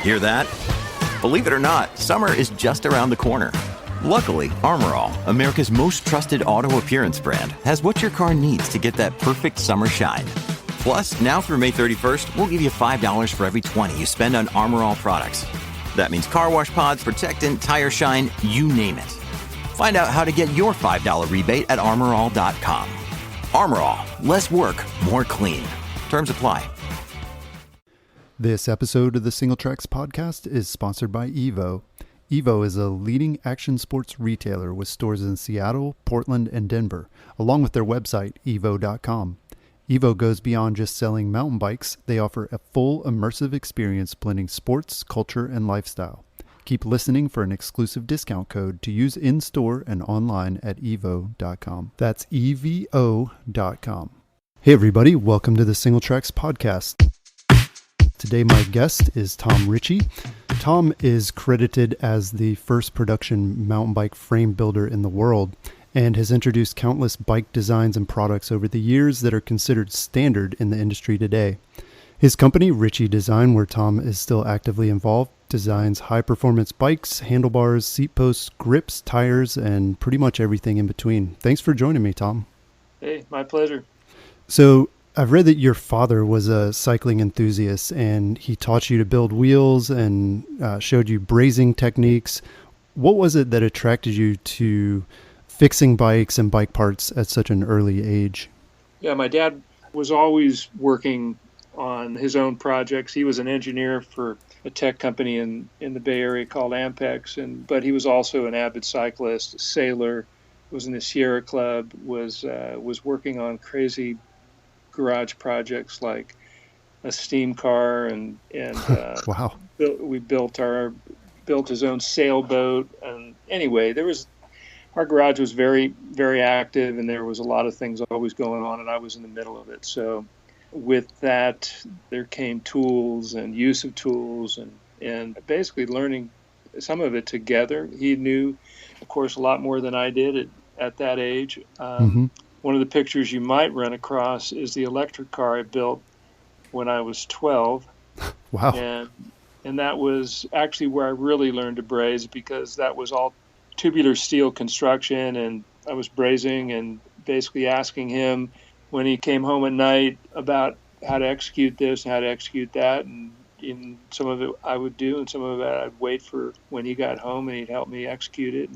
Hear that? Believe it or not, summer is just around the corner. Luckily, Armor All, America's most trusted auto appearance brand, has what your car needs to get that perfect summer shine. Plus, now through May 31st, we'll give you $5 for every $20 you spend on Armor All products. That means car wash pods, protectant, tire shine, you name it. Find out how to get your $5 rebate at armorall.com. Armor All, less work, more clean. Terms apply. This episode of the Singletracks podcast is sponsored by Evo. Evo is a leading action sports retailer with stores in Seattle, Portland, and Denver, along with their website, evo.com. Evo goes beyond just selling mountain bikes. They offer a full immersive experience blending sports, culture, and lifestyle. Keep listening for an exclusive discount code to use in-store and online at evo.com. That's evo.com. Hey everybody, welcome to the Singletracks podcast. Today my guest is Tom Ritchey. Tom is credited as the first production mountain bike frame builder in the world and has introduced countless bike designs and products over the years that are considered standard in the industry today. His company, Ritchey Design, where Tom is still actively involved, designs high-performance bikes, handlebars, seat posts, grips, tires, and pretty much everything in between. Thanks for joining me, Tom. Hey, my pleasure. So I've read that your father was a cycling enthusiast and he taught you to build wheels and showed you brazing techniques. What was it that attracted you to fixing bikes and bike parts at such an early age? Yeah, my dad was always working on his own projects. He was an engineer for a tech company in the Bay Area called Ampex, but he was also an avid cyclist, a sailor, was in the Sierra Club, was working on crazy garage projects like a steam car and wow. We built his own sailboat. And anyway, our garage was very, very active, and there was a lot of things always going on, and I was in the middle of it. So with that, there came tools and use of tools and basically learning some of it together. He knew, of course, a lot more than I did at that age. One of the pictures you might run across is the electric car I built when I was 12. Wow. And that was actually where I really learned to braze, because that was all tubular steel construction, and I was brazing and basically asking him when he came home at night about how to execute this and how to execute that. And in some of it I would do, and some of it I'd wait for when he got home and he'd help me execute it.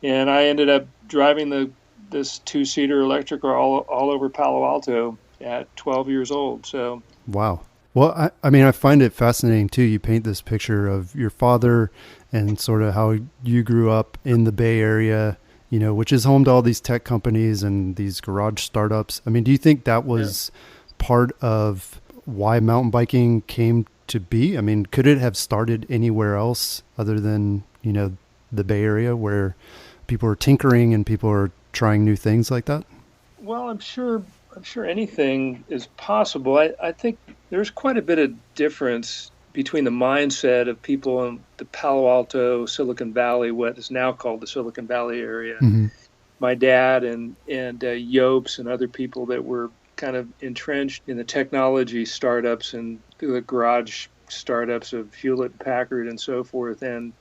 And I ended up driving this two-seater electric car all over Palo Alto at 12 years old. So wow. Well, I find it fascinating too. You paint this picture of your father and sort of how you grew up in the Bay Area, which is home to all these tech companies and these garage startups. Do you think that was part of why mountain biking came to be? Could it have started anywhere else other than, the Bay Area, where people are tinkering and people are trying new things like that? Well, I'm sure anything is possible. I think there's quite a bit of difference between the mindset of people in the Palo Alto, Silicon Valley, what is now called the Silicon Valley area. Mm-hmm. My dad and Yopes and other people that were kind of entrenched in the technology startups and the garage startups of Hewlett Packard and so forth, and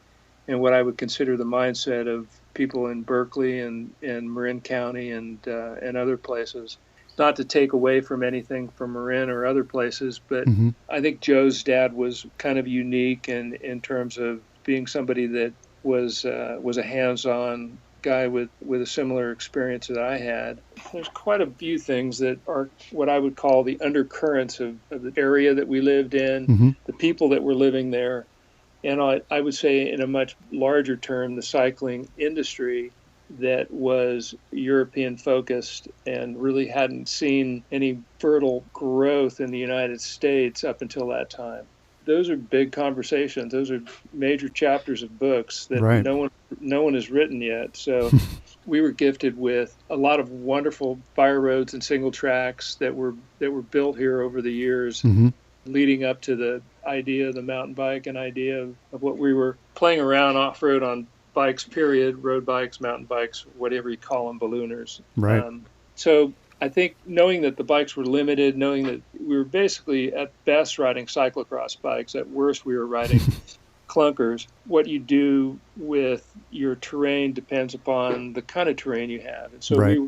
what I would consider the mindset of people in Berkeley and Marin County and other places. Not to take away from anything from Marin or other places, but mm-hmm. I think Joe's dad was kind of unique in terms of being somebody that was a hands-on guy with a similar experience that I had. There's quite a few things that are what I would call the undercurrents of the area that we lived in, mm-hmm. the people that were living there. And I would say in a much larger term, the cycling industry that was European focused and really hadn't seen any fertile growth in the United States up until that time. Those are big conversations. Those are major chapters of books that right. no one has written yet. So we were gifted with a lot of wonderful fire roads and single tracks that were built here over the years, mm-hmm. leading up to the idea of the mountain bike and idea of what we were playing around off-road on bikes, period, road bikes, mountain bikes, whatever you call them, ballooners. Right. So I think knowing that the bikes were limited, knowing that we were basically at best riding cyclocross bikes, at worst we were riding clunkers. What you do with your terrain depends upon the kind of terrain you have. And so Right.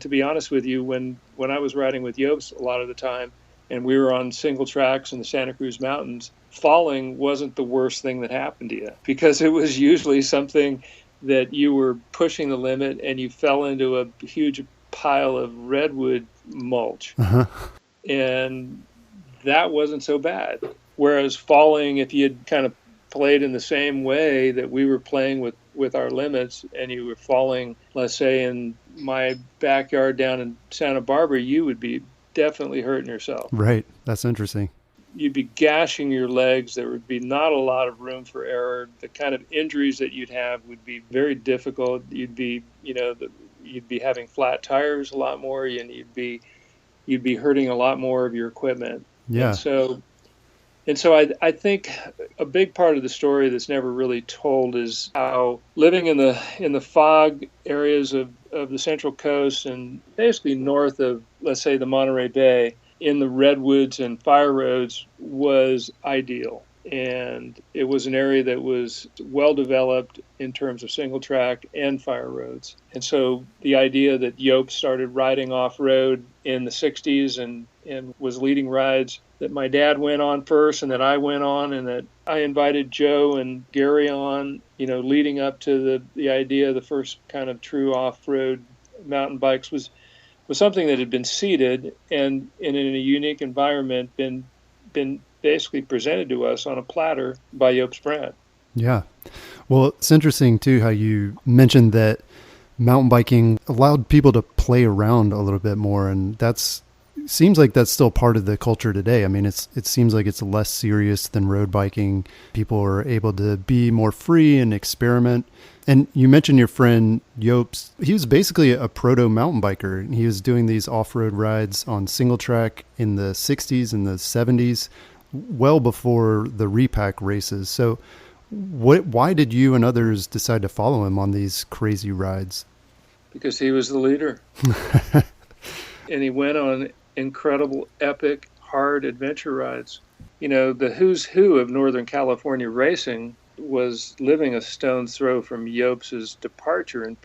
to be honest with you, when I was riding with Yopes a lot of the time, and we were on single tracks in the Santa Cruz Mountains, falling wasn't the worst thing that happened to you, because it was usually something that you were pushing the limit and you fell into a huge pile of redwood mulch. Uh-huh. And that wasn't so bad. Whereas falling, if you had kind of played in the same way that we were playing with our limits, and you were falling, let's say, in my backyard down in Santa Barbara, you would be definitely hurting yourself. Right. That's interesting. You'd be gashing your legs. There would be not a lot of room for error. The kind of injuries that you'd have would be very difficult. You'd be having flat tires a lot more, and you'd be hurting a lot more of your equipment. Yeah. And so I think a big part of the story that's never really told is how living in the fog areas of the Central Coast and basically north of, let's say, the Monterey Bay, in the redwoods and fire roads was ideal. And it was an area that was well developed in terms of single track and fire roads. And so the idea that Yope started riding off-road in the 60s and was leading rides that my dad went on first and that I went on, and that I invited Joe and Gary on, leading up to the idea of the first kind of true off-road mountain bikes was something that had been seeded and in a unique environment been basically presented to us on a platter by Yopes Brand. Yeah. Well, it's interesting too how you mentioned that mountain biking allowed people to play around a little bit more, and seems like that's still part of the culture today. I mean, it seems like it's less serious than road biking. People are able to be more free and experiment. And you mentioned your friend Yopes. He was basically a proto mountain biker. He was doing these off-road rides on single track in the 60s and the 70s, well before the repack races. So why did you and others decide to follow him on these crazy rides? Because he was the leader. And he went on incredible, epic, hard adventure rides. The who's who of Northern California racing was living a stone's throw from Yopes' departure in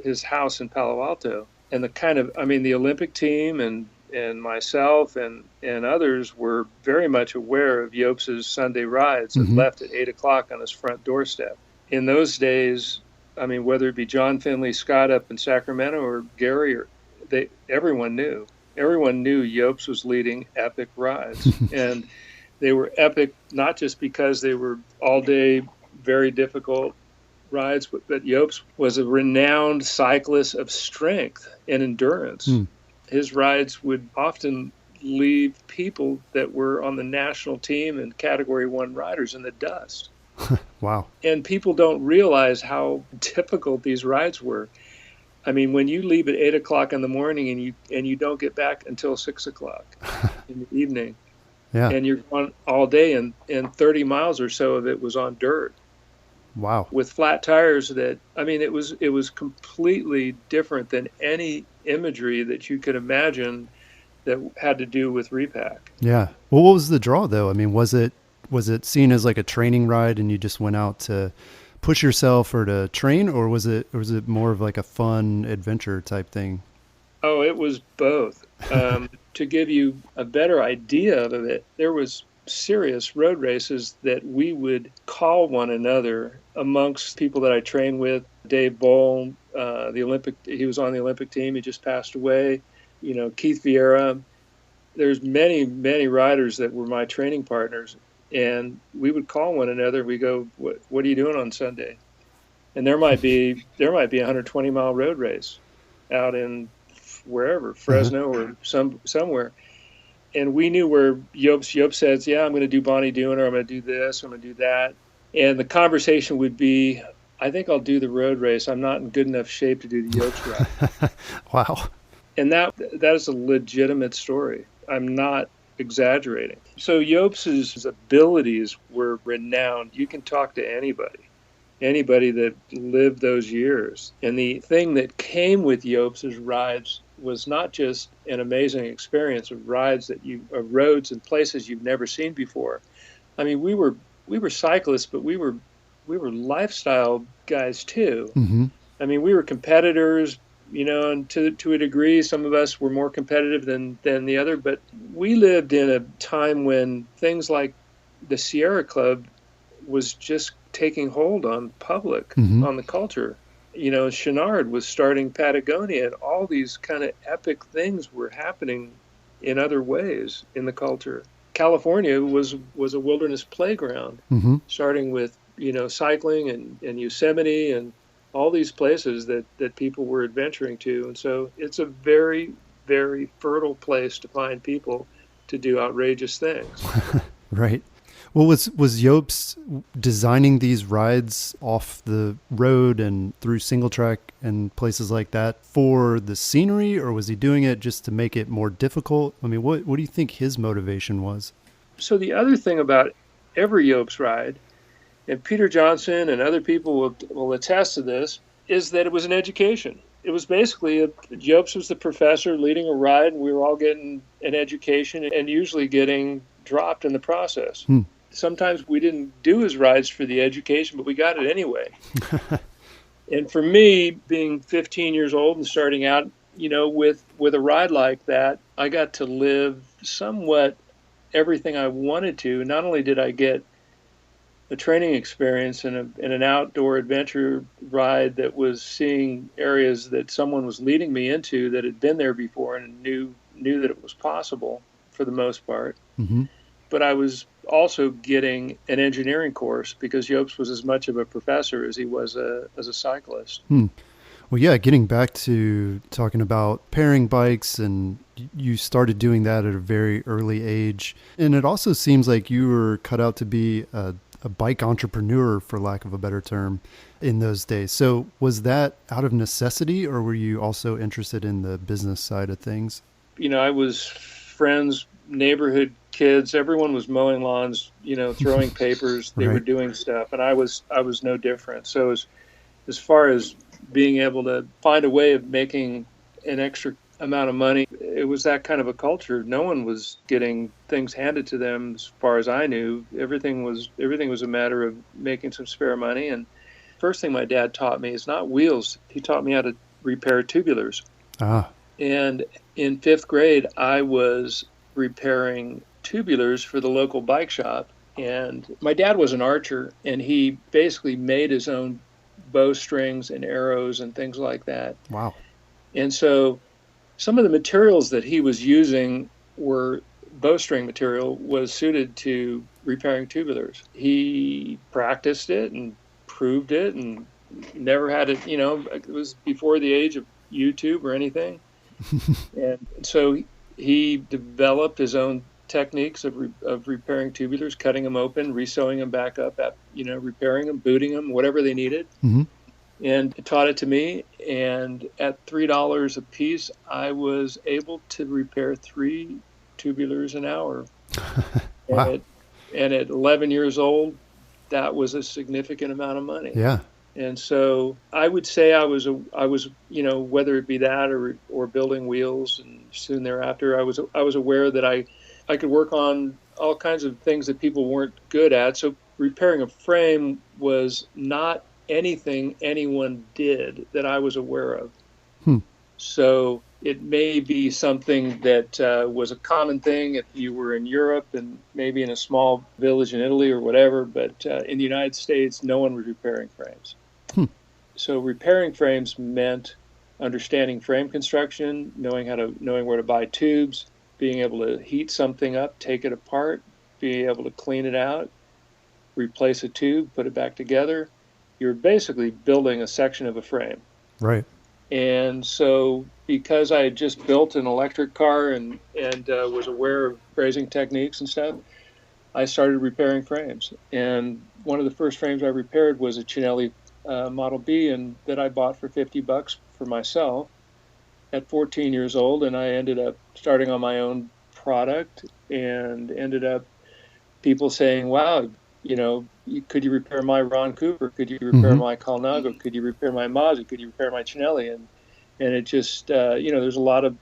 his house in Palo Alto. And the Olympic team and myself and others were very much aware of Yopes' Sunday rides that left at 8 o'clock on his front doorstep. In those days, whether it be John Finley Scott up in Sacramento or Gary, everyone knew. Everyone knew Yopes was leading epic rides. And they were epic not just because they were all-day, very difficult rides, but Yopes was a renowned cyclist of strength and endurance. His rides would often leave people that were on the national team and Category 1 riders in the dust. Wow. And people don't realize how difficult these rides were. When you leave at 8 o'clock in the morning and you don't get back until 6 o'clock in the evening, yeah, and you're gone all day, and 30 miles or so of it was on dirt. Wow. With flat tires it was completely different than any imagery that you could imagine that had to do with repack. Yeah. Well, what was the draw though? Was it seen as like a training ride and you just went out to push yourself or to train, or was it more of like a fun adventure type thing? Oh, it was both. To give you a better idea of it, there was serious road races that we would call one another amongst people that I trained with. Dave Bowl, he was on the Olympic team. He just passed away. Keith Vieira. There's many, many riders that were my training partners. And we would call one another. We go, what are you doing on Sunday? And there might be a 120-mile road race out in wherever, Fresno or somewhere. And we knew where Yope says, yeah, I'm going to do Bonnie Dooner, I'm going to do this, I'm going to do that. And the conversation would be, I think I'll do the road race. I'm not in good enough shape to do the Yopes ride. Wow. And that is a legitimate story. I'm not exaggerating. So Yopes' abilities were renowned. You can talk to anybody that lived those years. And the thing that came with Yopes' rides was not just an amazing experience of rides of roads and places you've never seen before. I mean, we were cyclists, but we were lifestyle guys too. Mm-hmm. I mean, we were competitors, and to a degree, some of us were more competitive than the other. But we lived in a time when things like the Sierra Club was just taking hold on public, Mm-hmm. on the culture. Chenard was starting Patagonia, and all these kind of epic things were happening in other ways in the culture. California was a wilderness playground, Mm-hmm. starting with cycling and Yosemite and all these places that people were adventuring to. And so it's a very, very fertile place to find people to do outrageous things. Right. Well, was Jobst designing these rides off the road and through Singletrack and places like that for the scenery, or was he doing it just to make it more difficult? I mean, what do you think his motivation was? So the other thing about every Jobst ride, and Peter Johnson and other people will attest to this, is that it was an education. It was basically, Jobst was the professor leading a ride, and we were all getting an education and usually getting dropped in the process. Sometimes we didn't do his rides for the education, but we got it anyway. And for me, being 15 years old and starting out, with a ride like that, I got to live somewhat everything I wanted to. Not only did I get a training experience in an outdoor adventure ride that was seeing areas that someone was leading me into that had been there before and knew that it was possible for the most part. Mm-hmm. But I was also getting an engineering course because Jobst was as much of a professor as he was as a cyclist. Well, yeah, getting back to talking about pairing bikes, and you started doing that at a very early age. And it also seems like you were cut out to be a bike entrepreneur, for lack of a better term, in those days. So was that out of necessity, or were you also interested in the business side of things? I was friends, neighborhood kids, everyone was mowing lawns, throwing papers, they Right. were doing stuff, and I was no different. So as far as being able to find a way of making an extra amount of money, it was that kind of a culture. No one was getting things handed to them as far as I knew. Everything was a matter of making some spare money. And first thing my dad taught me is not wheels. He taught me how to repair tubulars. And in 5th grade, I was repairing tubulars for the local bike shop. And my dad was an archer, and he basically made his own bowstrings and arrows and things like that. Wow. And so some of the materials that he was using were bowstring material was suited to repairing tubulars. He practiced it and proved it and never had it, it was before the age of YouTube or anything. And so he developed his own techniques of repairing tubulars, cutting them open, resewing them back up, repairing them, booting them, whatever they needed. Mm-hmm. And taught it to me. And at $3 a piece, I was able to repair 3 tubulars an hour. Wow. And at 11 years old, that was a significant amount of money. Yeah. And so I would say I was whether it be that or building wheels, and soon thereafter, I was aware that I could work on all kinds of things that people weren't good at. So repairing a frame was not anything anyone did that I was aware of. So it may be something that was a common thing if you were in Europe and maybe in a small village in Italy or whatever, but in the United States, no one was repairing frames. So repairing frames meant understanding frame construction, knowing where to buy tubes, being able to heat something up, take it apart, being able to clean it out, replace a tube, put it back together. You're basically building a section of a frame. Right. And so because I had just built an electric car and was aware of brazing techniques and stuff, I started repairing frames. And one of the first frames I repaired was a Cinelli Model B, and that I bought for $50 for myself at 14 years old. And I ended up starting on my own product and ended up people saying, wow, could you repair my Ron Cooper? Could you repair my Colnago? Could you repair my Mazda? Could you repair my Cinelli? and it just there's a lot of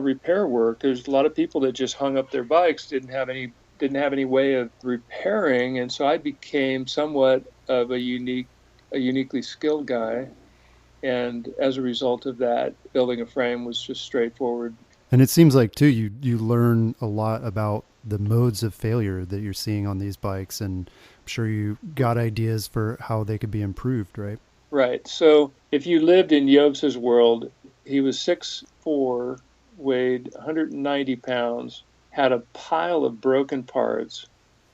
repair work. There's a lot of people that just hung up their bikes, didn't have any way of repairing, and so I became somewhat of a uniquely skilled guy. And as a result of that, building a frame was just straightforward. And it seems like too, you learn a lot about the modes of failure that you're seeing on these bikes, and I'm sure you got ideas for how they could be improved, right? Right. So if you lived in Jobs's world, he was 6'4", weighed 190 pounds, had a pile of broken parts.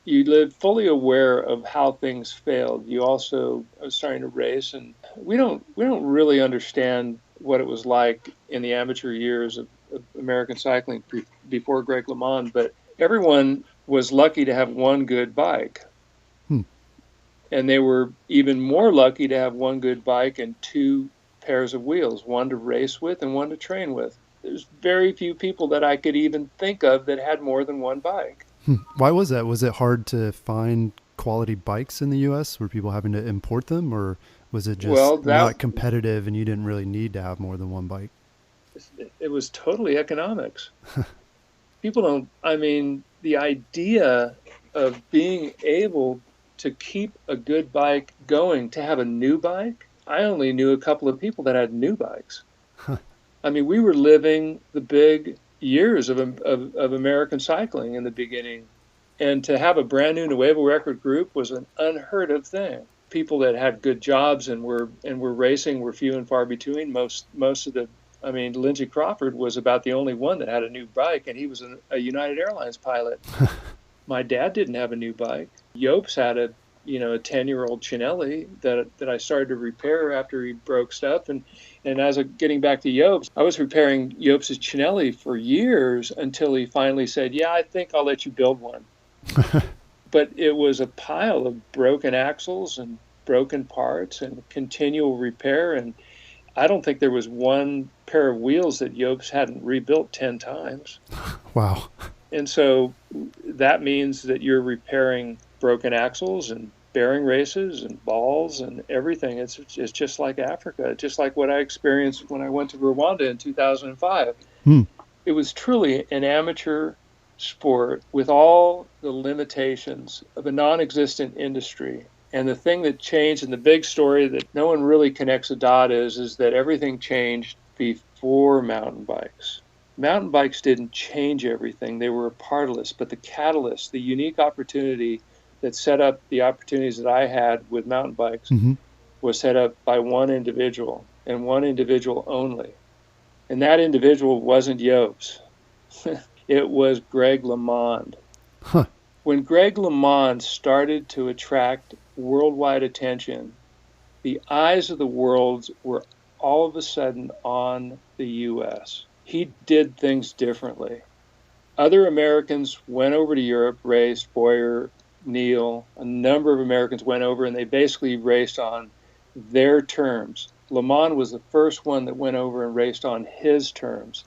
You lived fully aware of how things failed. You also was starting to race, and we don't really understand what it was like in the amateur years of American cycling before Greg LeMond, but everyone was lucky to have one good bike. And they were even more lucky to have one good bike and two pairs of wheels, one to race with and one to train with. There's very few people that I could even think of that had more than one bike. Why was that? Was it hard to find quality bikes in the U.S.? Were people having to import them, or was it just not competitive and you didn't really need to have more than one bike? It was totally economics. The idea of being able to keep a good bike going, to have a new bike, I only knew a couple of people that had new bikes. We were living the big years of American cycling in the beginning. And to have a brand new Nuevo record group was an unheard of thing. People that had good jobs and were racing were few and far between. Most of the, Lindsey Crawford was about the only one that had a new bike, and he was a United Airlines pilot. My dad didn't have a new bike. Jobs had a 10-year-old Cinelli that I started to repair after he broke stuff. And as getting back to Jobs, I was repairing Jobs' Cinelli for years until he finally said, "Yeah, I think I'll let you build one." But it was a pile of broken axles and broken parts and continual repair. And I don't think there was one pair of wheels that Jobs hadn't rebuilt 10 times. Wow. And so that means that you're repairing broken axles and bearing races and balls and everything. It's just like Africa, just like what I experienced when I went to Rwanda in 2005. It was truly an amateur sport with all the limitations of a non-existent industry. And the thing that changed, and the big story that no one really connects a dot is that everything changed before mountain bikes. Mountain bikes didn't change everything. They were a part of this, but the catalyst, the unique opportunity that set up the opportunities that I had with mountain bikes was set up by one individual and one individual only. And that individual wasn't Jobs. It was Greg LeMond. When Greg LeMond started to attract worldwide attention, the eyes of the world were all of a sudden on the U.S. He did things differently. Other Americans went over to Europe, raced, Boyer, Neal, a number of Americans went over, and they basically raced on their terms. LeMond was the first one that went over and raced on his terms.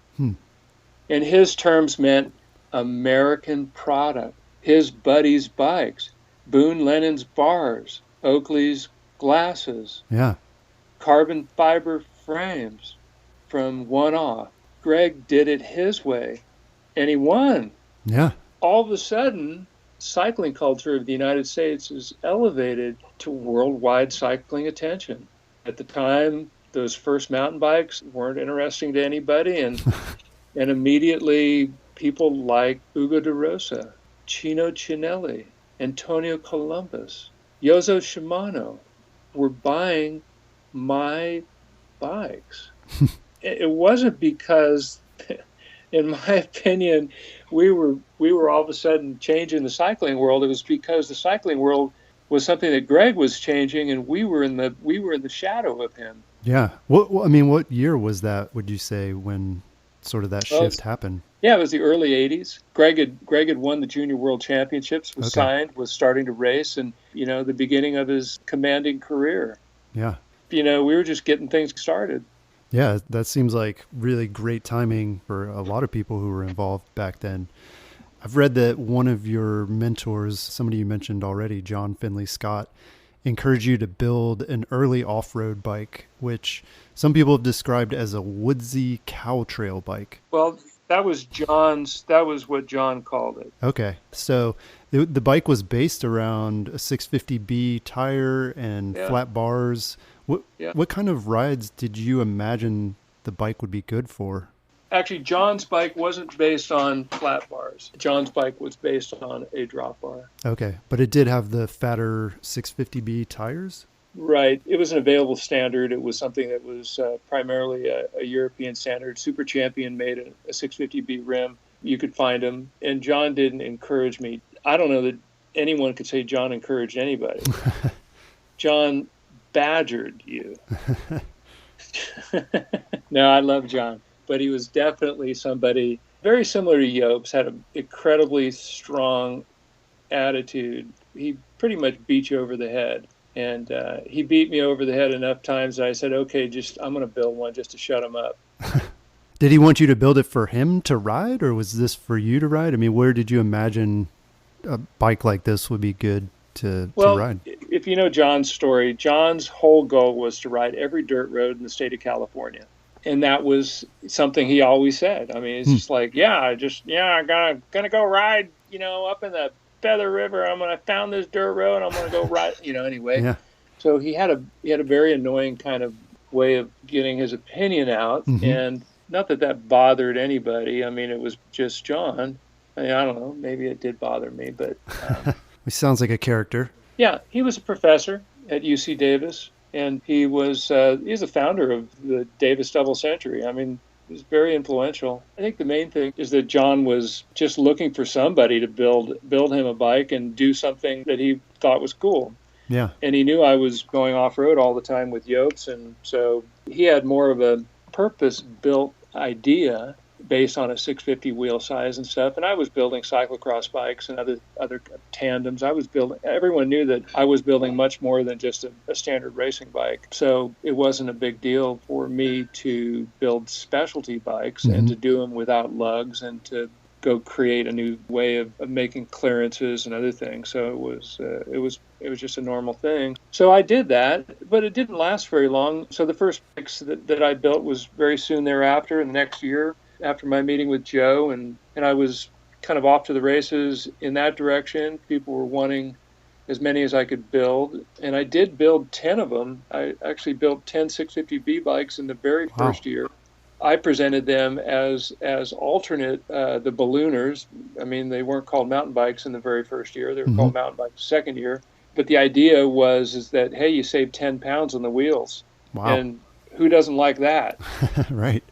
And his terms meant American product. His buddies' bikes, Boone Lennon's bars, Oakley's glasses, carbon fiber frames from one off. Greg did it his way, and he won. All of a sudden, cycling culture of the United States is elevated to worldwide cycling attention. At the time, those first mountain bikes weren't interesting to anybody, and immediately people like Ugo de Rosa, Chino Cinelli, Antonio Columbus, Yozo Shimano were buying my bikes. It wasn't because, in my opinion, we were all of a sudden changing the cycling world. It was because the cycling world was something that Greg was changing, and we were in the shadow of him. Yeah. What year was that, would you say, when sort of that shift happened? Yeah, it was the early 80s. Greg had won the Junior World Championships, was signed, was starting to race, and, the beginning of his commanding career. Yeah. We were just getting things started. Yeah, that seems like really great timing for a lot of people who were involved back then. I've read that one of your mentors, somebody you mentioned already, John Finley Scott, encouraged you to build an early off-road bike, which some people have described as a woodsy cow trail bike. Well, that was what John called it. Okay. So the bike was based around a 650B tire and flat bars. What kind of rides did you imagine the bike would be good for? Actually, John's bike wasn't based on flat bars. John's bike was based on a drop bar. Okay. But it did have the fatter 650B tires? Right. It was an available standard. It was something that was primarily a European standard. Super Champion made a 650B rim. You could find them. And John didn't encourage me. I don't know that anyone could say John encouraged anybody. John badgered you. No, I love John. But he was definitely somebody very similar to Yopes, had an incredibly strong attitude. He pretty much beat you over the head. And he beat me over the head enough times that I said, okay, I'm going to build one just to shut him up. Did he want you to build it for him to ride, or was this for you to ride? I mean, where did you imagine a bike like this would be good to ride? If you know John's story, John's whole goal was to ride every dirt road in the state of California. And that was something he always said. I mean, it's just like, I'm gonna go ride, up in the Feather River. I found this dirt road. I'm gonna go ride, anyway. Yeah. So he had a very annoying kind of way of getting his opinion out, and not that bothered anybody. I mean, it was just John. I don't know. Maybe it did bother me, but he sounds like a character. Yeah, he was a professor at UC Davis, and he's the founder of the Davis Double Century. I mean, he was very influential. I think the main thing is that John was just looking for somebody to build him a bike and do something that he thought was cool. Yeah. And he knew I was going off-road all the time with Yopes, and so he had more of a purpose-built idea based on a 650 wheel size and stuff. And I was building cyclocross bikes and other tandems. Everyone knew that I was building much more than just a standard racing bike. So it wasn't a big deal for me to build specialty bikes and to do them without lugs and to go create a new way of making clearances and other things. So it was just a normal thing. So I did that, but it didn't last very long. So the first bikes that I built was very soon thereafter, in the next year, after my meeting with Joe, and I was kind of off to the races in that direction. People were wanting as many as I could build, and I did build 10 of them. I actually built 10 650B bikes in the very first year. I presented them as alternate, the ballooners. I mean, they weren't called mountain bikes in the very first year. They were called mountain bikes the second year. But the idea is that, hey, you save 10 pounds on the wheels. Wow. And who doesn't like that? Right.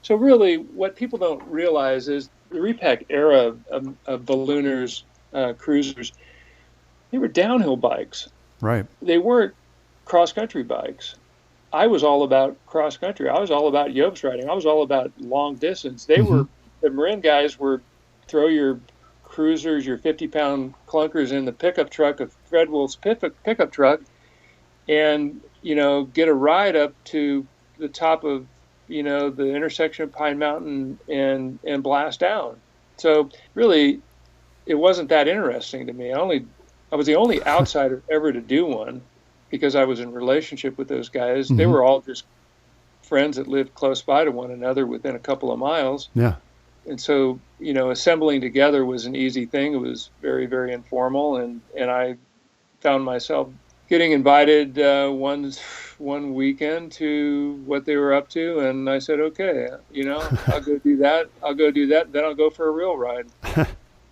So really, what people don't realize is the repack era of ballooners, cruisers, they were downhill bikes. Right. They weren't cross-country bikes. I was all about cross-country. I was all about Yopes riding. I was all about long distance. The Marin guys were throw your cruisers, your 50-pound clunkers in the pickup truck of Fred Wolf's pickup truck and, get a ride up to the top of the intersection of Pine Mountain and blast down. So really, it wasn't that interesting to me. I was the only outsider ever to do one because I was in relationship with those guys. They were all just friends that lived close by to one another within a couple of miles. Yeah. And so, assembling together was an easy thing. It was very, very informal. And I found myself getting invited one weekend to what they were up to, and I said, okay, I'll go do that. Then I'll go for a real ride.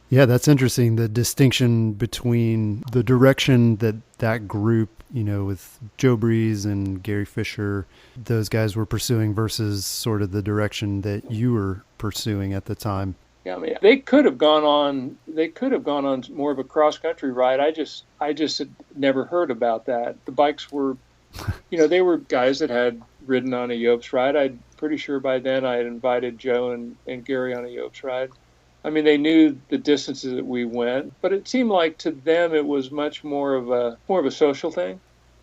Yeah, that's interesting. The distinction between the direction that group, with Joe Breeze and Gary Fisher, those guys were pursuing versus sort of the direction that you were pursuing at the time. Yeah, I mean, they could have gone on more of a cross-country ride. I just had never heard about that. The bikes were, they were guys that had ridden on a Yopes ride. I'm pretty sure by then I had invited Joe and Gary on a Yopes ride. I mean, they knew the distances that we went, but it seemed like to them it was much more of a social thing.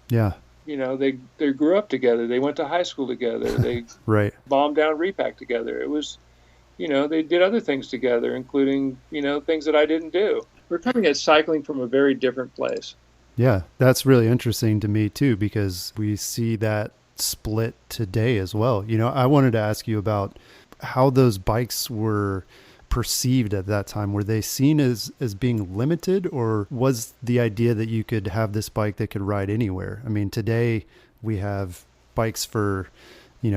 Yeah. They grew up together. They went to high school together. They right. bombed down repack together. It was, they did other things together, including, things that I didn't do. We're coming at cycling from a very different place. Yeah, that's really interesting to me too, because we see that split today as well. I wanted to ask you about how those bikes were perceived at that time. Were they seen as being limited, or was the idea that you could have this bike that could ride anywhere? I mean, today we have bikes for,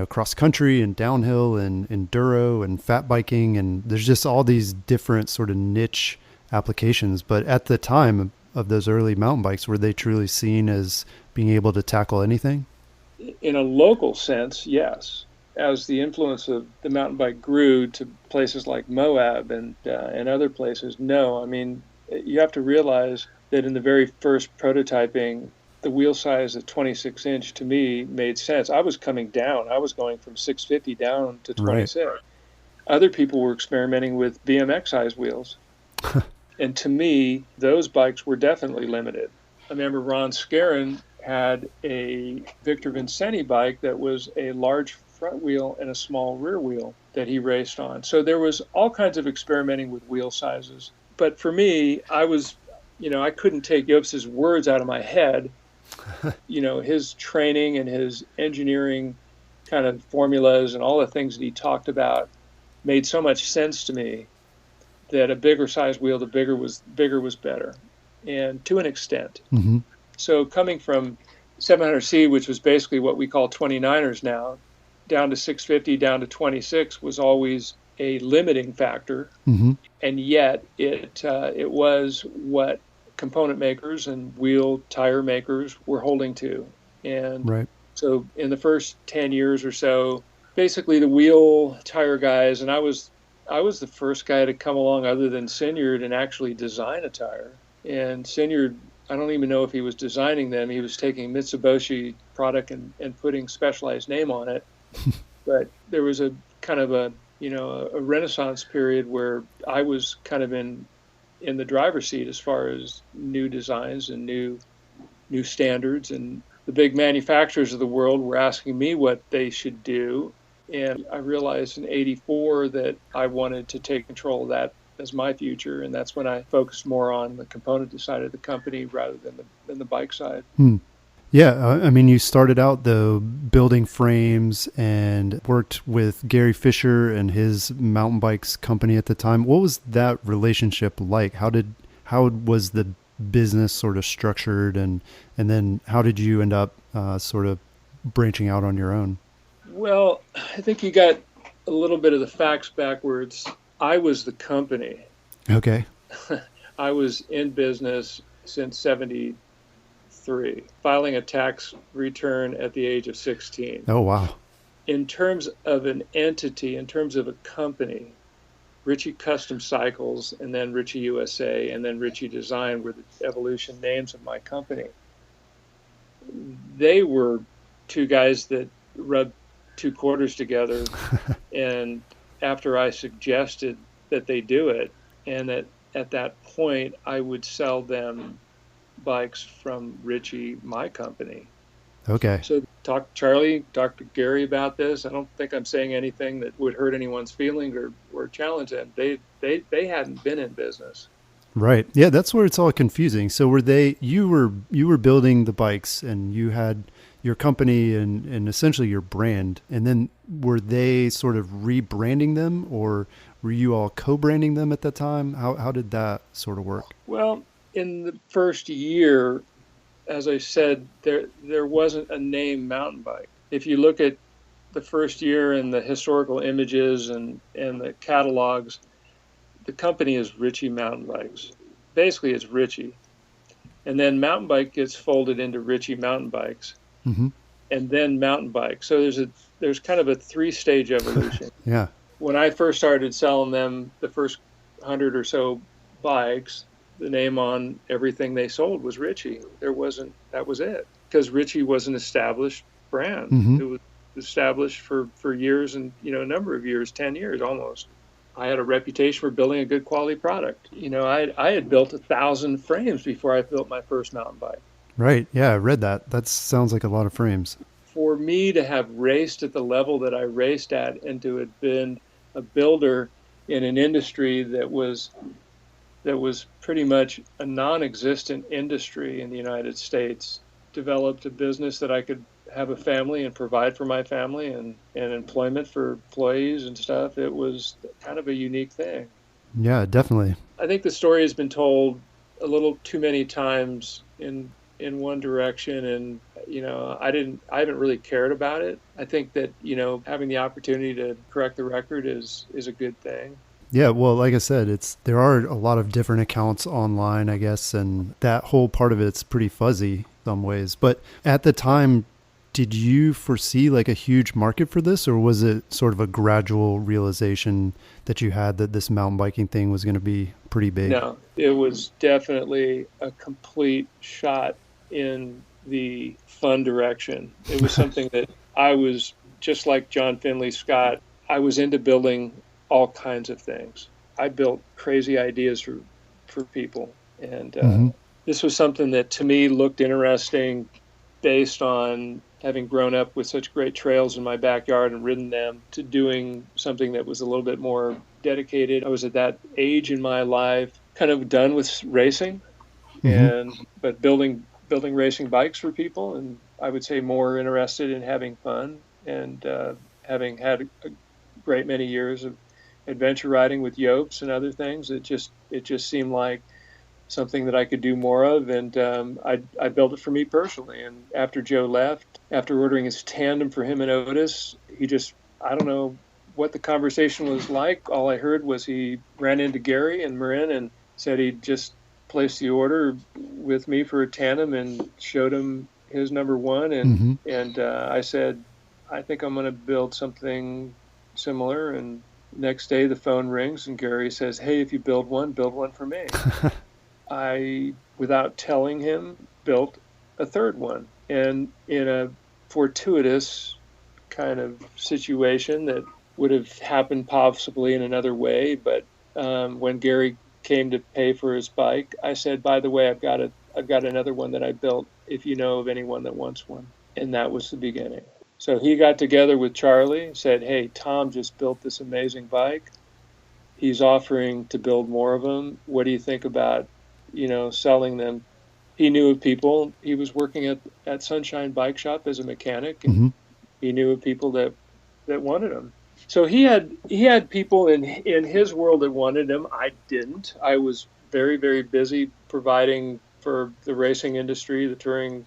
cross country and downhill and enduro and fat biking, and there's just all these different sort of niche applications. But at the time of those early mountain bikes, were they truly seen as being able to tackle anything? In a local sense, yes. As the influence of the mountain bike grew to places like Moab and other places, no. I mean, you have to realize that in the very first prototyping, the wheel size at 26 inch to me made sense. I was coming down. I was going from 650 down to 26. Right. Other people were experimenting with BMX size wheels. And to me, those bikes were definitely limited. I remember Ron Scarron had a Victor Vincenti bike that was a large front wheel and a small rear wheel that he raced on. So there was all kinds of experimenting with wheel sizes. But for me, I couldn't take Jobst's words out of my head. His training and his engineering kind of formulas and all the things that he talked about made so much sense to me that a bigger size wheel, the bigger was better, and to an extent. Mm-hmm. So coming from 700C, which was basically what we call 29ers now, down to 650, down to 26 was always a limiting factor. Mm-hmm. And yet it was what component makers and wheel tire makers were holding to. And right. So in the first 10 years or so, basically the wheel tire guys, and I was the first guy to come along other than Sinyard and actually design a tire. And Sinyard, I don't even know if he was designing them. He was taking Mitsubishi product and putting Specialized name on it. But there was a kind of a renaissance period where I was kind of in the driver's seat as far as new designs and new standards. And the big manufacturers of the world were asking me what they should do. And I realized in '84 that I wanted to take control of that as my future. And that's when I focused more on the component side of the company rather than the bike side. Yeah. I mean, you started out though building frames and worked with Gary Fisher and his mountain bikes company at the time. What was that relationship like? How was the business sort of structured, and then how did you end up sort of branching out on your own? Well, I think you got a little bit of the facts backwards. I was the company. Okay. I was in business since '73, filing a tax return at the age of 16. Oh, wow. In terms of an entity, in terms of a company, Ritchey Custom Cycles and then Ritchey USA and then Ritchey Design were the evolution names of my company. They were two guys that rubbed two quarters together, and after I suggested that they do it, and that at that point I would sell them bikes from Ritchey, my company. Okay. So talk to Gary about this. I don't think I'm saying anything that would hurt anyone's feeling or challenge them. They hadn't been in business. Right. Yeah, that's where it's all confusing. So you were building the bikes, and you had your company and essentially your brand, and then were they sort of rebranding them, or were you all co-branding them at that time? How did that sort of work? Well, in the first year, as I said, there wasn't a name mountain bike. If you look at the first year and the historical images and the catalogs, the company is Ritchey Mountain Bikes. Basically, it's Ritchey. And then mountain bike gets folded into Ritchey Mountain Bikes. Mm-hmm. And then mountain bike. So there's kind of a 3-stage evolution. Yeah. When I first started selling them, the first 100 or so bikes, the name on everything they sold was Ritchey. That was it. Because Ritchey was an established brand. Mm-hmm. It was established for years and, a number of years, 10 years almost. I had a reputation for building a good quality product. I had built 1,000 frames before I built my first mountain bike. Right. Yeah, I read that. That sounds like a lot of frames. For me to have raced at the level that I raced at and to have been a builder in an industry that that was pretty much a non-existent industry in the United States, developed a business that I could have a family and provide for my family and employment for employees and stuff. It was kind of a unique thing. Yeah, definitely. I think the story has been told a little too many times in one direction, and I haven't really cared about it. I think that having the opportunity to correct the record is a good thing. Yeah, well, like I said, there are a lot of different accounts online, I guess, and that whole part of it's pretty fuzzy in some ways. But at the time, did you foresee like a huge market for this, or was it sort of a gradual realization that you had that this mountain biking thing was going to be pretty big? No, it was definitely a complete shot in the fun direction. It was something that I was, just like John Finley Scott, I was into building all kinds of things. I built crazy ideas for people. And this was something that to me looked interesting based on having grown up with such great trails in my backyard and ridden them, to doing something that was a little bit more dedicated. I was at that age in my life, kind of done with racing, but building racing bikes for people, and I would say more interested in having fun, and having had a great many years of adventure riding with yokes and other things. It just seemed like something that I could do more of, and I built it for me personally. And after Joe left, after ordering his tandem for him and Otis, I don't know what the conversation was like. All I heard was he ran into Gary and Marin and said he'd just placed the order with me for a tandem and showed him his number one. And I said, I think I'm going to build something similar. And next day the phone rings and Gary says, hey, if you build one for me. I, without telling him, built a third one. And in a fortuitous kind of situation that would have happened possibly in another way, but when Gary came to pay for his bike, I said, by the way, I've got another one that I built, if you know of anyone that wants one. And that was the beginning. So he got together with Charlie, said, hey, Tom just built this amazing bike. He's offering to build more of them. What do you think about selling them? He knew of people. He was working at Sunshine Bike Shop as a mechanic, and he knew of people that wanted them. So he had people in his world that wanted them. I didn't. I was very, very busy providing for the racing industry, the touring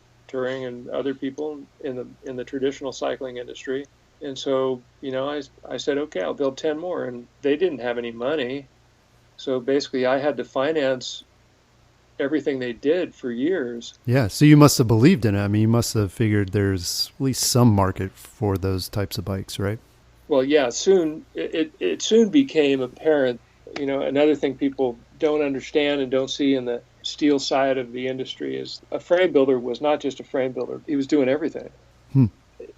and other people in the traditional cycling industry. And so, I said, okay, I'll build 10 more. And they didn't have any money. So basically I had to finance everything they did for years. Yeah. So you must have believed in it. I mean, you must have figured there's at least some market for those types of bikes, right? Well, yeah, it soon became apparent. Another thing people don't understand and don't see in the steel side of the industry is a frame builder was not just a frame builder. He was doing everything.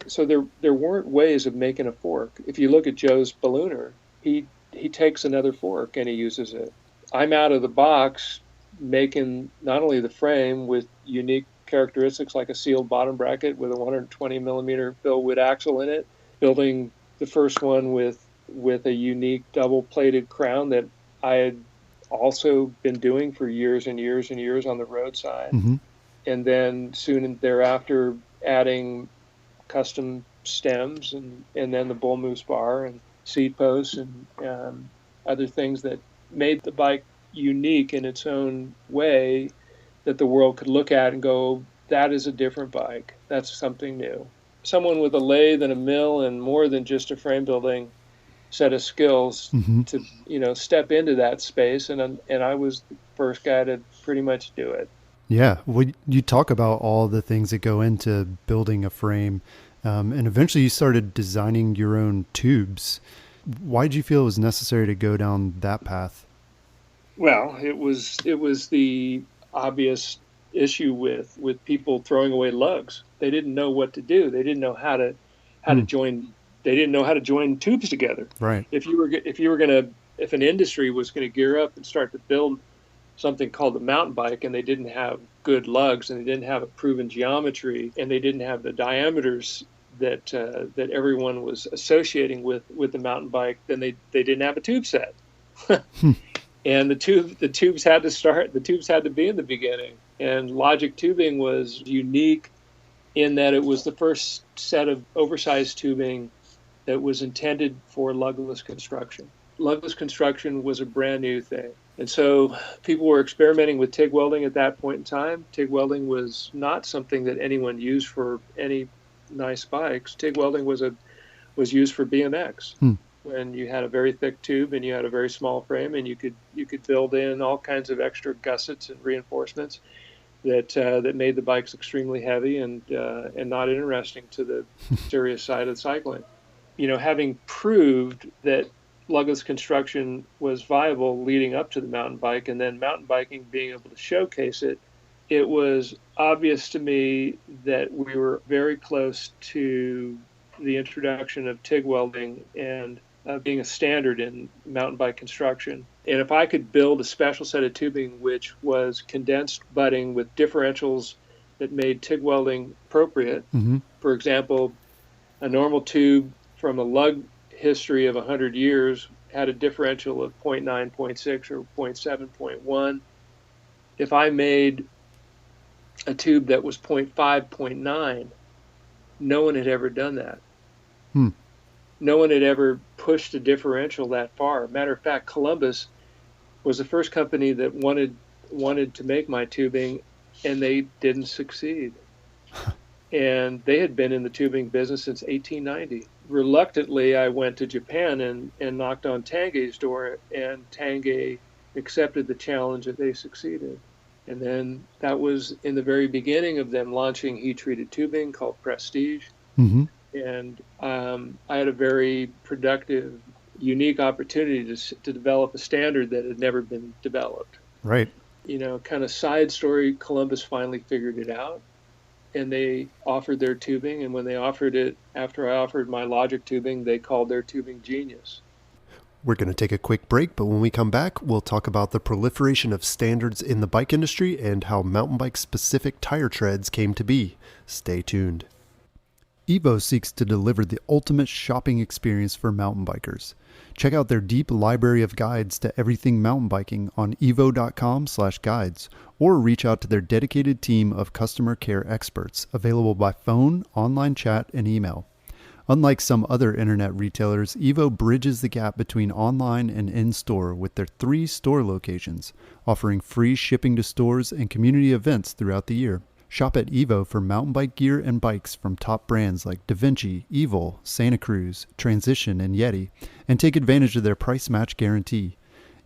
So there weren't ways of making a fork. If you look at Joe's ballooner, he takes another fork and he uses it. I'm out of the box making not only the frame with unique characteristics like a sealed bottom bracket with a 120 millimeter Bill Wood axle in it, building the first one with a unique double-plated crown that I had also been doing for years and years and years on the roadside. And then soon thereafter adding custom stems and then the bull moose bar and seat posts and other things that made the bike unique in its own way, that the world could look at and go, that is a different bike. That's something new. Someone with a lathe and a mill and more than just a frame building set of skills to step into that space, and I was the first guy to pretty much do it. Yeah, well, you talk about all the things that go into building a frame, and eventually you started designing your own tubes. Why did you feel it was necessary to go down that path? Well, it was the obvious issue with people throwing away lugs. They didn't know what to do. They didn't know how to join. They didn't know how to join tubes together. Right. If an industry was going to gear up and start to build something called the mountain bike, and they didn't have good lugs, and they didn't have a proven geometry, and they didn't have the diameters that everyone was associating with the mountain bike, then they didn't have a tube set. And the tubes had to be in the beginning. And logic tubing was unique in that it was the first set of oversized tubing that was intended for lugless construction. Lugless construction was a brand new thing. And so people were experimenting with TIG welding at that point in time. TIG welding was not something that anyone used for any nice bikes. TIG welding was used for BMX. When you had a very thick tube and you had a very small frame, and you could build in all kinds of extra gussets and reinforcements that made the bikes extremely heavy and not interesting to the serious side of cycling. Having proved that lugless construction was viable leading up to the mountain bike, and then mountain biking being able to showcase it, it was obvious to me that we were very close to the introduction of TIG welding and being a standard in mountain bike construction. And if I could build a special set of tubing which was condensed butting with differentials that made TIG welding appropriate, for example, a normal tube from a lug history of 100 years had a differential of 0.9, 0.6, or 0.7, 0.1. If I made a tube that was 0.5, 0.9, no one had ever done that. No one had ever pushed a differential that far. Matter of fact, Columbus was the first company that wanted to make my tubing, and they didn't succeed. And they had been in the tubing business since 1890. Reluctantly, I went to Japan and knocked on Tangei's door, and Tangei accepted the challenge that they succeeded. And then that was in the very beginning of them launching heat-treated tubing called Prestige. And I had a very productive, unique opportunity to develop a standard that had never been developed. Right. Kind of side story, Columbus finally figured it out, and they offered their tubing. And when they offered it, after I offered my logic tubing, they called their tubing genius. We're going to take a quick break, but when we come back, we'll talk about the proliferation of standards in the bike industry and how mountain bike specific tire treads came to be. Stay tuned. Evo seeks to deliver the ultimate shopping experience for mountain bikers. Check out their deep library of guides to everything mountain biking on evo.com/guides, or reach out to their dedicated team of customer care experts available by phone, online chat, and email. Unlike some other internet retailers, Evo bridges the gap between online and in-store with their 3 store locations, offering free shipping to stores and community events throughout the year. Shop at Evo for mountain bike gear and bikes from top brands like DaVinci, Evil, Santa Cruz, Transition, and Yeti, and take advantage of their price match guarantee.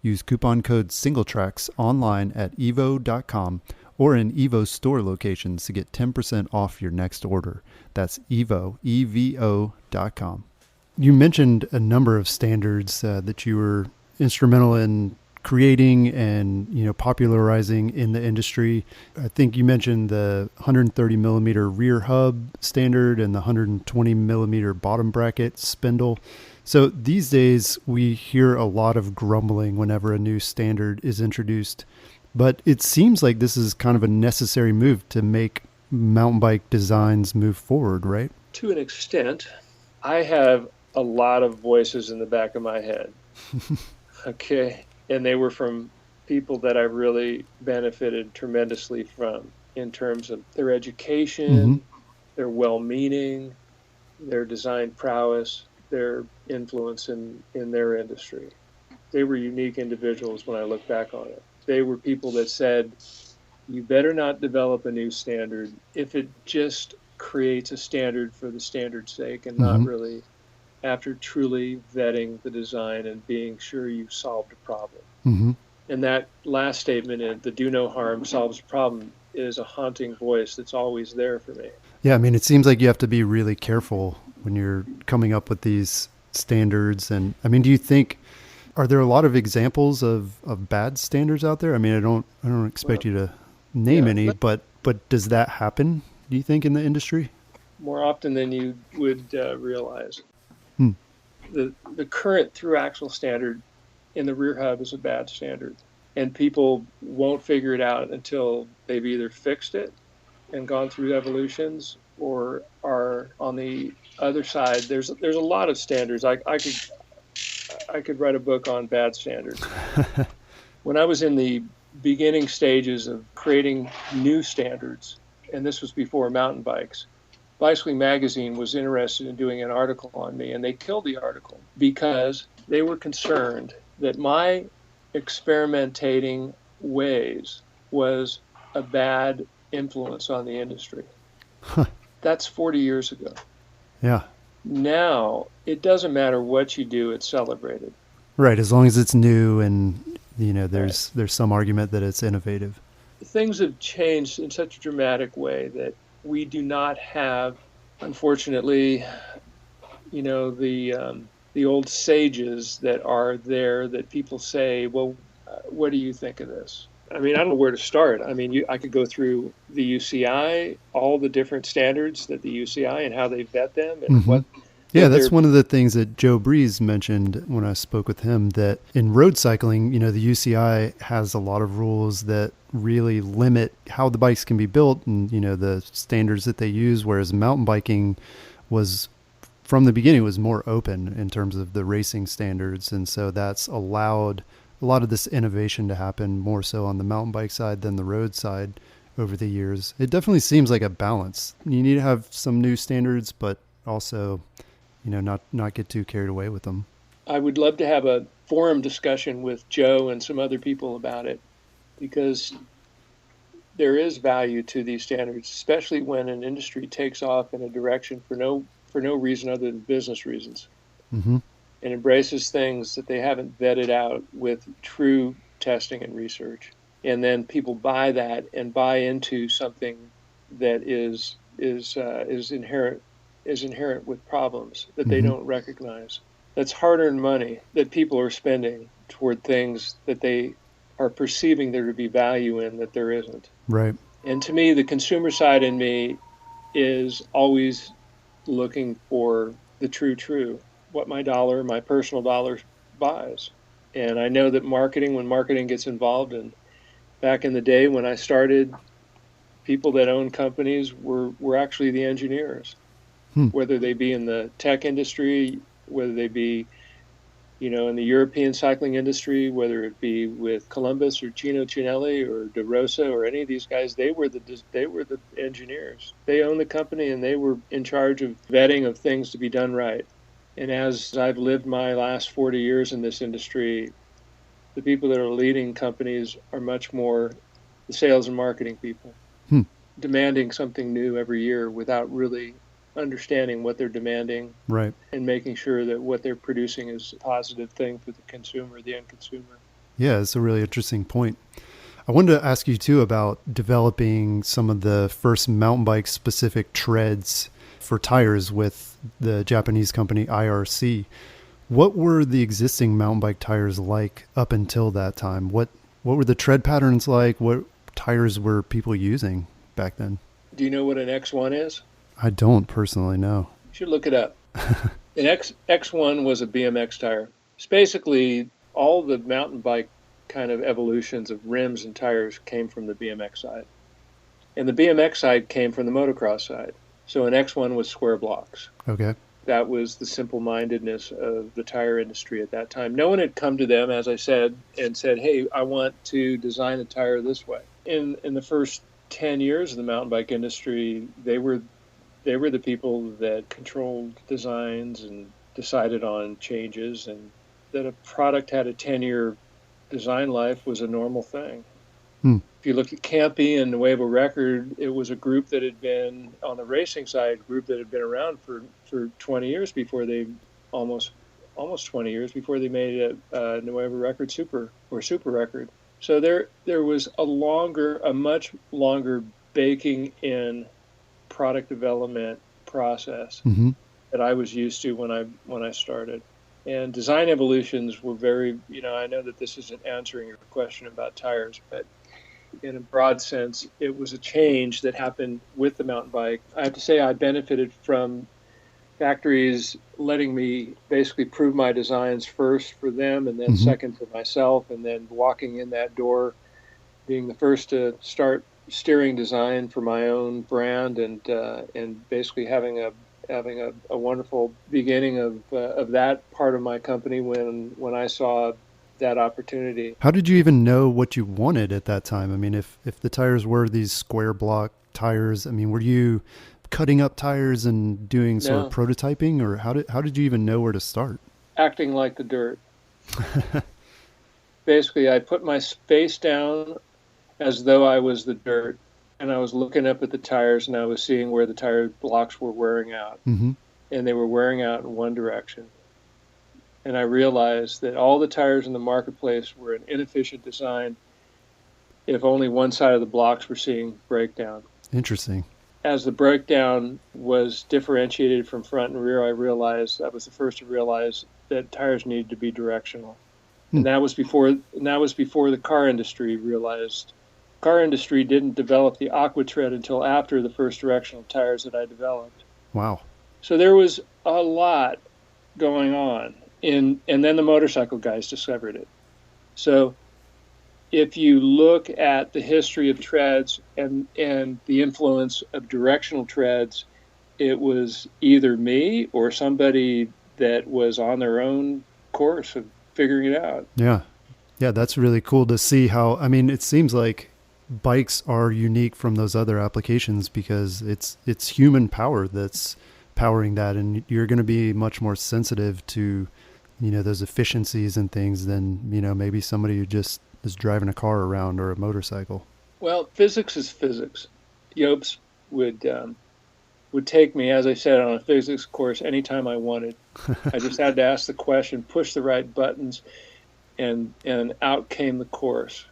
Use coupon code Singletracks online at evo.com or in Evo store locations to get 10% off your next order. That's evo.com. You mentioned a number of standards that you were instrumental in creating and popularizing in the industry. I think you mentioned the 130 millimeter rear hub standard and the 120 millimeter bottom bracket spindle. So these days we hear a lot of grumbling whenever a new standard is introduced, but it seems like this is kind of a necessary move to make mountain bike designs move forward, right? To an extent. I have a lot of voices in the back of my head. Okay. And they were from people that I really benefited tremendously from in terms of their education, their well-meaning, their design prowess, their influence in their industry. They were unique individuals when I look back on it. They were people that said, you better not develop a new standard if it just creates a standard for the standard's sake and not really after truly vetting the design and being sure you solved a problem. And that last statement, the do no harm solves a problem, is a haunting voice that's always there for me. Yeah, I mean, it seems like you have to be really careful when you're coming up with these standards. And I mean, do you think, are there a lot of examples of bad standards out there? I mean, I don't expect you to name any, but does that happen, do you think, in the industry? More often than you would realize. The current through axle standard in the rear hub is a bad standard, and people won't figure it out until they've either fixed it and gone through evolutions or are on the other side. There's a lot of standards. I could write a book on bad standards. When I was in the beginning stages of creating new standards, and this was before mountain bikes, Bicycling Magazine was interested in doing an article on me, and they killed the article because they were concerned that my experimentating ways was a bad influence on the industry. That's 40 years ago. Yeah. Now, it doesn't matter what you do, it's celebrated. Right, as long as it's new and, there's some argument that it's innovative. Things have changed in such a dramatic way that we do not have, unfortunately, the old sages that are there that people say, well, what do you think of this? I mean, I don't know where to start. I mean, I could go through the UCI, all the different standards that the UCI and how they vet them and what. Yeah, that's one of the things that Joe Breeze mentioned when I spoke with him, that in road cycling, the UCI has a lot of rules that really limit how the bikes can be built and, the standards that they use, whereas mountain biking was, from the beginning, was more open in terms of the racing standards. And so that's allowed a lot of this innovation to happen more so on the mountain bike side than the road side over the years. It definitely seems like a balance. You need to have some new standards, but also not get too carried away with them. I would love to have a forum discussion with Joe and some other people about it, because there is value to these standards, especially when an industry takes off in a direction for no reason other than business reasons, and embraces things that they haven't vetted out with true testing and research. And then people buy that and buy into something that is inherent with problems that they don't recognize. That's hard-earned money that people are spending toward things that they are perceiving there to be value in that there isn't. Right. And to me, the consumer side in me is always looking for the true, what my personal dollar buys. And I know that when marketing gets involved, and back in the day when I started, people that owned companies were actually the engineers. Whether they be in the tech industry, whether they be, in the European cycling industry, whether it be with Columbus or Gino Cinelli or De Rosa or any of these guys, they were the engineers. They owned the company and they were in charge of vetting of things to be done right. And as I've lived my last 40 years in this industry, the people that are leading companies are much more the sales and marketing people, demanding something new every year without really understanding what they're demanding, right, and making sure that what they're producing is a positive thing for the consumer, the end consumer. Yeah, it's a really interesting point. I wanted to ask you too about developing some of the first mountain bike specific treads for tires with the Japanese company IRC. What were the existing mountain bike tires like up until that time? What were the tread patterns like? What tires were people using back then? Do you know what an X1 is? I don't personally know. You should look it up. An X1 was a BMX tire. It's basically all the mountain bike kind of evolutions of rims and tires came from the BMX side. And the BMX side came from the motocross side. So an X1 was square blocks. Okay. That was the simple-mindedness of the tire industry at that time. No one had come to them, as I said, and said, hey, I want to design a tire this way. In the first 10 years of the mountain bike industry, they were the people that controlled designs and decided on changes, and that a product had a 10-year design life was a normal thing. If you look at Campy and Nuevo Record, it was a group that had been, on the racing side, around for 20 years before they, almost 20 years before they made a Nuevo Record Super Record. So there was a much longer baking in product development process that I was used to when I started. And design evolutions were very, I know that this isn't answering your question about tires, but in a broad sense, it was a change that happened with the mountain bike. I have to say I benefited from factories letting me basically prove my designs first for them, and then second for myself, and then walking in that door, being the first to start steering design for my own brand, and basically having a wonderful beginning of that part of my company when I saw that opportunity. How did you even know what you wanted at that time? I mean, if the tires were these square block tires, I mean, were you cutting up tires and doing sort of No, prototyping, or how did you even know where to start? acting like the dirt. Basically, I put my face down as though I was the dirt, and I was looking up at the tires, and I was seeing where the tire blocks were wearing out, Hmm. and they were wearing out in one direction. And I realized that all the tires in the marketplace were an inefficient design if only one side of the blocks were seeing breakdown. Interesting. As the breakdown was differentiated from front and rear, I was the first to realize that tires needed to be directional. Hmm. And that was before the car industry realized. Car industry didn't develop the AquaTread until after the first directional tires that I developed. Wow. So there was a lot going on, and then the motorcycle guys discovered it. So if you look at the history of treads and the influence of directional treads, it was either me or somebody that was on their own course of figuring it out. Yeah. Yeah, that's really cool to see how, I mean, it seems like bikes are unique from those other applications because it's human power that's powering that, and you're going to be much more sensitive to, those efficiencies and things than, maybe somebody who just is driving a car around or a motorcycle. Well, physics is physics. Yopes would take me, as I said, on a physics course anytime I wanted. I just had to ask the question, push the right buttons, and out came the course.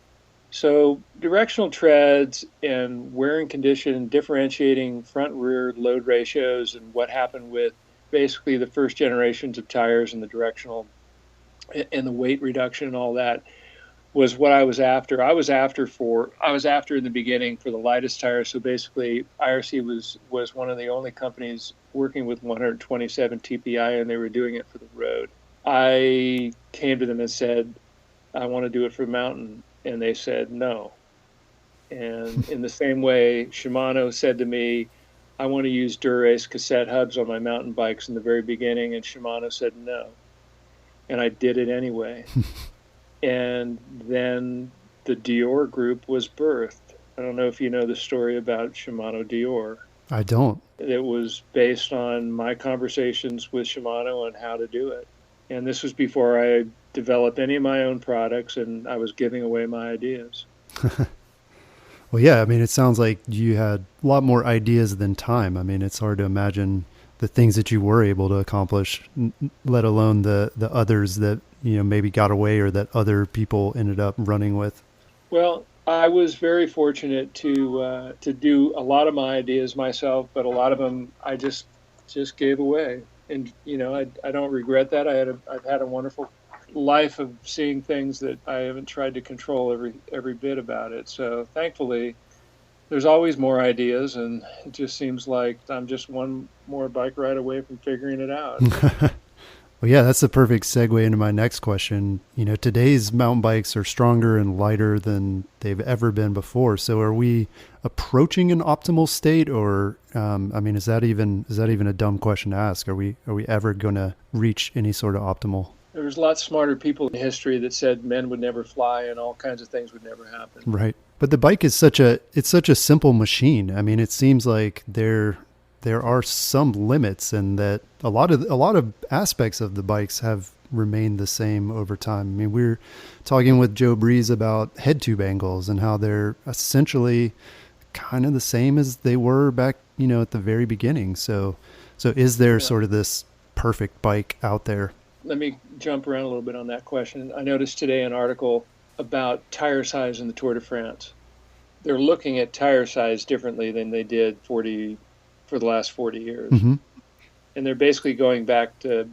So directional treads and wearing condition, differentiating front and rear load ratios, and what happened with basically the first generations of tires and the directional and the weight reduction and all that was what I was after. I was after in the beginning for the lightest tires. So basically IRC was one of the only companies working with 127 TPI, and they were doing it for the road. I came to them and said, I want to do it for mountain. And they said no. And in the same way, Shimano said to me, I want to use Dura-Ace cassette hubs on my mountain bikes in the very beginning. And Shimano said no. And I did it anyway. And then the Dior group was birthed. I don't know if you know the story about Shimano Dior. I don't. It was based on my conversations with Shimano on how to do it. And this was before I developed any of my own products, and I was giving away my ideas. Well, yeah, I mean, it sounds like you had a lot more ideas than time. I mean, it's hard to imagine the things that you were able to accomplish, let alone the others that, maybe got away or that other people ended up running with. Well, I was very fortunate to do a lot of my ideas myself, but a lot of them I just gave away. And, I don't regret that. I've had a wonderful life of seeing things that I haven't tried to control every bit about it. So thankfully, there's always more ideas, and it just seems like I'm just one more bike ride away from figuring it out. Well, yeah, that's the perfect segue into my next question. Today's mountain bikes are stronger and lighter than they've ever been before. So are we approaching an optimal state, or, is that even a dumb question to ask? Are we ever going to reach any sort of optimal? There was a lot smarter people in history that said men would never fly and all kinds of things would never happen. Right. But the bike is such a simple machine. I mean, it seems like there are some limits, and that a lot of aspects of the bikes have remained the same over time. I mean, we're talking with Joe Breeze about head tube angles and how they're essentially kind of the same as they were back, at the very beginning. So is there sort of this perfect bike out there? Let me jump around a little bit on that question. I noticed today an article about tire size in the Tour de France. They're looking at tire size differently than they did for the last 40 years. Mm-hmm. And they're basically going back to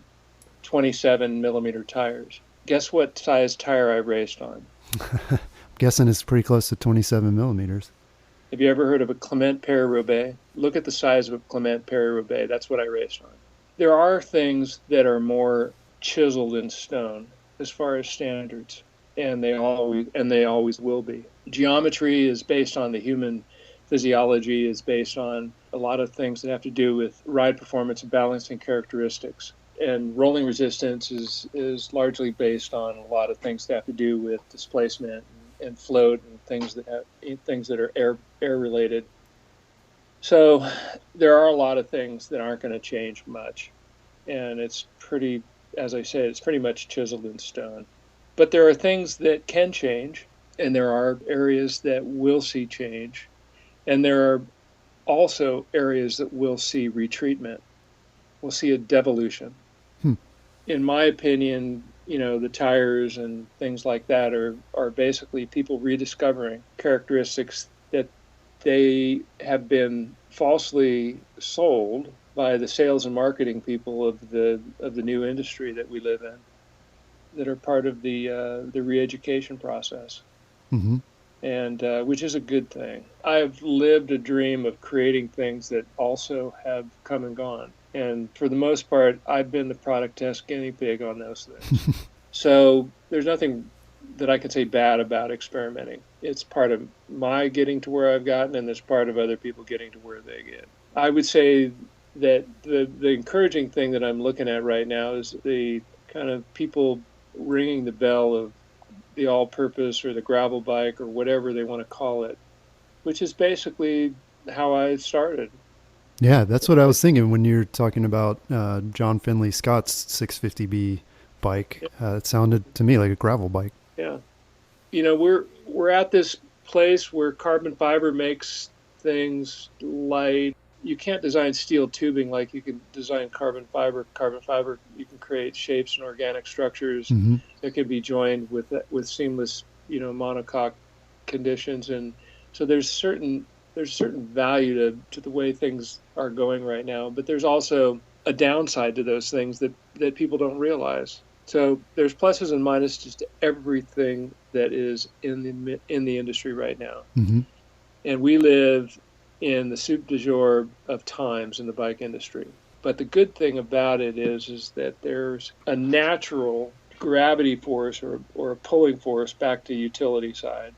27 millimeter tires. Guess what size tire I raced on? I'm guessing it's pretty close to 27 millimeters. Have you ever heard of a Clement Paris-Roubaix? Look at the size of a Clement Paris-Roubaix. That's what I raced on. There are things that are more chiseled in stone as far as standards, and they always will be. Geometry is based on the human physiology, is based on a lot of things that have to do with ride performance and balancing characteristics. and rolling resistance is largely based on a lot of things that have to do with displacement and float and things that are air related. So there are a lot of things that aren't going to change much, and it's pretty, as I said, it's pretty much chiseled in stone. But there are things that can change, and there are areas that will see change, and there are also areas that will see retreatment. We'll see a devolution. Hmm. In my opinion, the tires and things like that are basically people rediscovering characteristics that they have been falsely sold by the sales and marketing people of the new industry that we live in, that are part of the re-education process. Mm-hmm. And which is a good thing. I've lived a dream of creating things that also have come and gone. And for the most part, I've been the product test guinea pig on those things. So there's nothing that I can say bad about experimenting. It's part of my getting to where I've gotten, and there's part of other people getting to where they get. I would say that the encouraging thing that I'm looking at right now is the kind of people ringing the bell of the all-purpose or the gravel bike or whatever they want to call it, which is basically how I started. Yeah, that's what I was thinking when you're talking about John Finley Scott's 650B bike. It sounded to me like a gravel bike. Yeah, we're at this place where carbon fiber makes things light. You can't design steel tubing like you can design carbon fiber. Carbon fiber, you can create shapes and organic structures Mm-hmm. that can be joined with seamless, monocoque conditions, and so there's certain value to the way things are going right now. But there's also a downside to those things that people don't realize. So there's pluses and minuses to everything that is in the industry right now, Mm-hmm. and we live in the soup du jour of times in the bike industry. But the good thing about it is that there's a natural gravity force or a pulling force back to utility side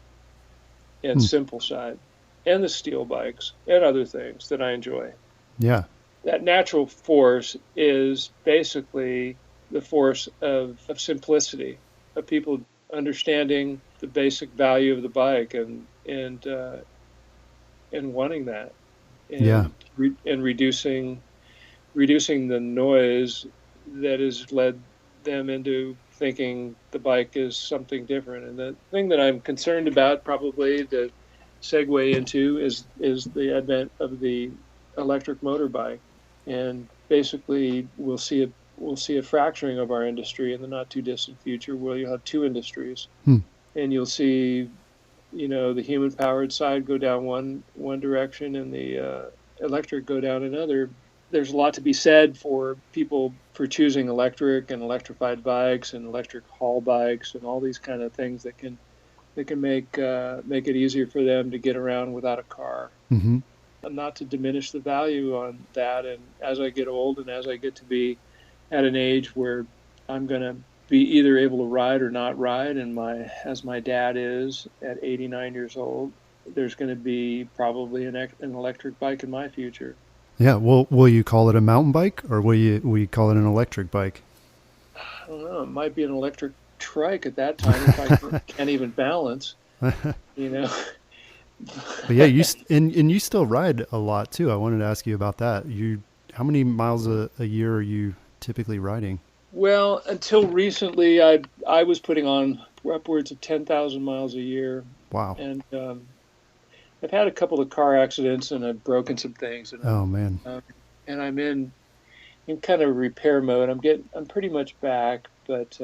and simple side and the steel bikes and other things that I enjoy. Yeah. That natural force is basically the force of simplicity, of people understanding the basic value of the bike and wanting that, and and reducing the noise that has led them into thinking the bike is something different. And the thing that I'm concerned about, probably to segue into, is the advent of the electric motorbike, and basically we'll see a fracturing of our industry in the not too distant future, where you'll have two industries, and you'll see the human powered side go down one direction and the electric go down another. There's a lot to be said for people for choosing electric and electrified bikes and electric haul bikes and all these kind of things that can make it easier for them to get around without a car. Mm-hmm. And not to diminish the value on that. And as I get old and as I get to be at an age where I'm going to be either able to ride or not ride, and as my dad is at 89 years old, there's going to be probably an electric bike in my future. Yeah. Well, will you call it a mountain bike, or will you call it an electric bike? I don't know. It might be an electric trike at that time if I can't even balance. But yeah, you still ride a lot too. I wanted to ask you about that. How many miles a year are you typically riding? Well, until recently, I was putting on upwards of 10,000 miles a year. Wow. And I've had a couple of car accidents, and I've broken some things. And oh man. And I'm in kind of repair mode. I'm pretty much back, but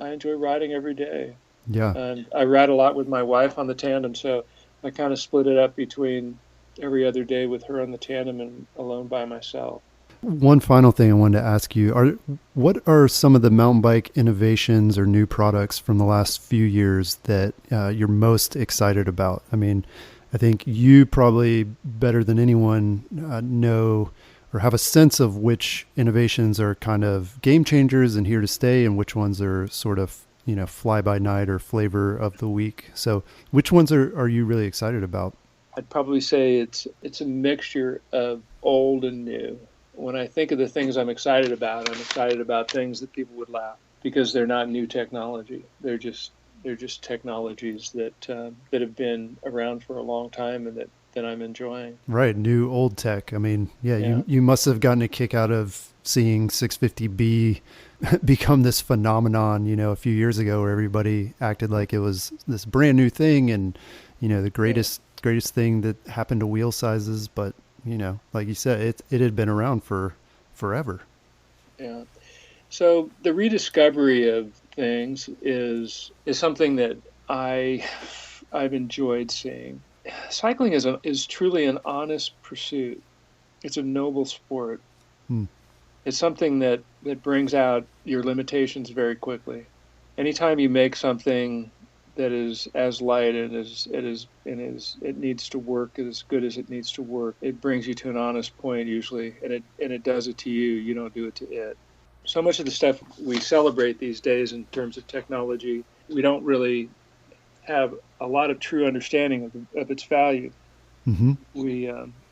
I enjoy riding every day. Yeah. And I ride a lot with my wife on the tandem, so I kind of split it up between every other day with her on the tandem and alone by myself. One final thing I wanted to ask you, what are some of the mountain bike innovations or new products from the last few years that you're most excited about? I mean, I think you probably better than anyone know or have a sense of which innovations are kind of game changers and here to stay, and which ones are sort of, fly by night or flavor of the week. So which ones are you really excited about? I'd probably say it's a mixture of old and new. when I think of the things I'm excited about things that people would laugh because they're not new technology. They're just technologies that have been around for a long time and that I'm enjoying. Right, new old tech. I mean, yeah. Yeah. You must have gotten a kick out of seeing 650B become this phenomenon, a few years ago, where everybody acted like it was this brand new thing and, the greatest thing that happened to wheel sizes. But, like you said, it had been around for forever. Yeah. So the rediscovery of things is something that I've enjoyed seeing. Cycling is truly an honest pursuit. It's a noble sport. It's something that brings out your limitations very quickly. Anytime you make something that is as light and it needs to work as good as it needs to work, it brings you to an honest point usually, and it does it to you. You don't do it to it. So much of the stuff we celebrate these days in terms of technology, we don't really have a lot of true understanding of its value. Mm-hmm.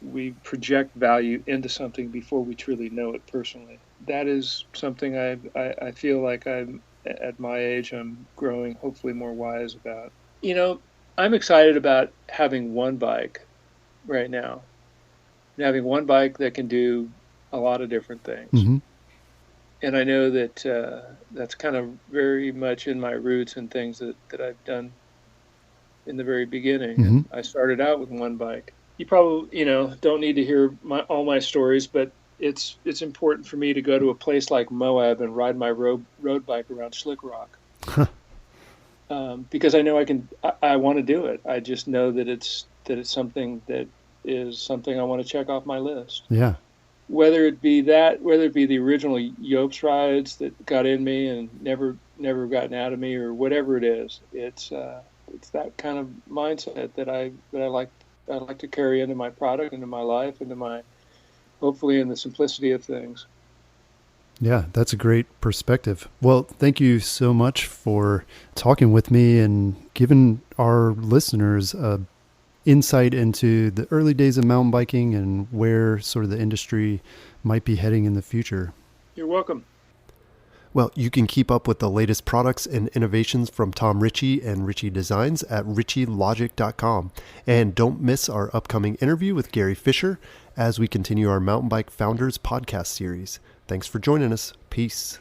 We project value into something before we truly know it personally. That is something I feel like I'm at my age I'm growing hopefully more wise about. I'm excited about having one bike right now, and having one bike that can do a lot of different things. Mm-hmm. And I know that that's kind of very much in my roots and things that I've done in the very beginning. Mm-hmm. I started out with one bike. You probably, don't need to hear all my stories, but it's important for me to go to a place like Moab and ride my road bike around Slick Rock. Because I know I want to do it. I just know that it's something that is something I want to check off my list. Yeah. Whether it be the original Yopes rides that got in me and never gotten out of me, or whatever it is, it's that kind of mindset that I like to carry into my product, into my life, hopefully in the simplicity of things. Yeah, that's a great perspective. Well, thank you so much for talking with me and giving our listeners a insight into the early days of mountain biking and where sort of the industry might be heading in the future. You're welcome. Well, you can keep up with the latest products and innovations from Tom Ritchey and Ritchey Designs at ritcheylogic.com. And don't miss our upcoming interview with Gary Fisher as we continue our Mountain Bike Founders podcast series. Thanks for joining us. Peace.